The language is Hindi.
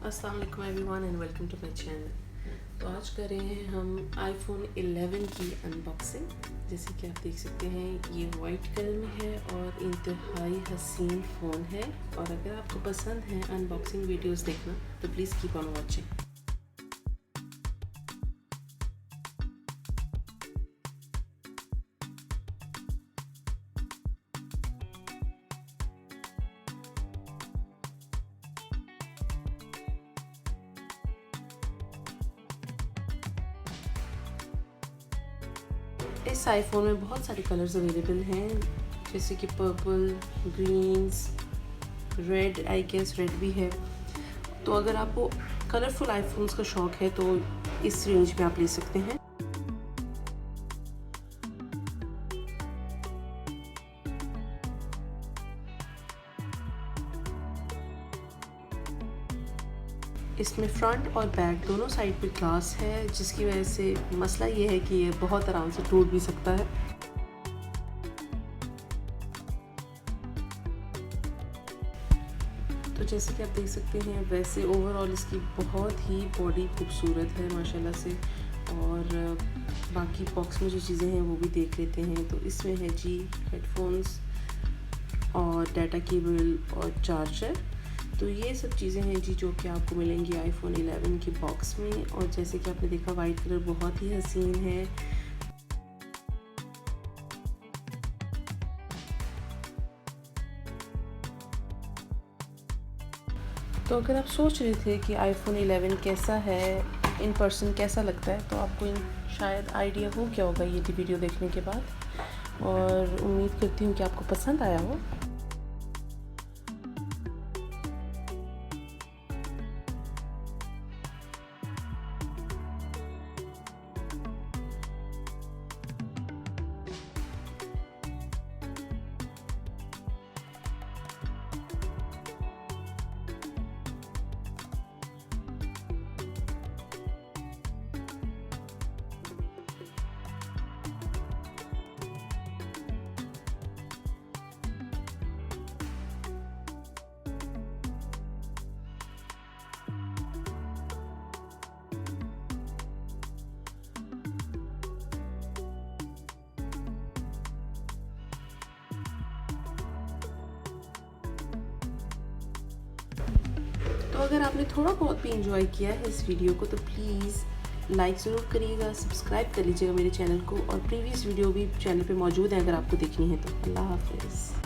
अस्सलाम वालेकुम everyone and welcome to my channel. तो आज कर रहे हैं हम iPhone 11 की अनबॉक्सिंग। जैसे कि आप देख सकते हैं ये वाइट कलर में है और इंतहाई हसीन फ़ोन है। और अगर आपको पसंद है अनबॉक्सिंग वीडियोस देखना तो प्लीज़ कीप ऑन वॉचिंग। इस आईफोन में बहुत सारे कलर्स अवेलेबल हैं, जैसे कि purple, greens, red, I guess red भी है। तो अगर आपको कलरफुल आईफोन्स का शौक़ है तो इस रेंज में आप ले सकते हैं। इसमें फ्रंट और बैक दोनों साइड पे ग्लास है, जिसकी वजह से मसला ये है कि ये बहुत आराम से टूट भी सकता है। तो जैसे कि आप देख सकते हैं वैसे ओवरऑल इसकी बहुत ही बॉडी खूबसूरत है माशाल्लाह से। और बाकी बॉक्स में जो चीज़ें हैं वो भी देख लेते हैं। तो इसमें है जी हेडफोन्स और डाटा केबल और चार्जर। तो ये सब चीज़ें हैं जी जो कि आपको मिलेंगी iPhone 11 की बॉक्स में। और जैसे कि आपने देखा वाइट कलर बहुत ही हसीन है। तो अगर आप सोच रहे थे कि iPhone 11 कैसा है, इन पर्सन कैसा लगता है, तो आपको शायद आइडिया हो क्या होगा ये वीडियो देखने के बाद। और उम्मीद करती हूँ कि आपको पसंद आया हो। तो अगर आपने थोड़ा बहुत भी इंजॉय किया है इस वीडियो को तो प्लीज़ लाइक ज़रूर करिएगा, सब्सक्राइब कर लीजिएगा मेरे चैनल को। और प्रीवियस वीडियो भी चैनल पे मौजूद है अगर आपको देखनी है तो। अल्लाह हाफ़िज़।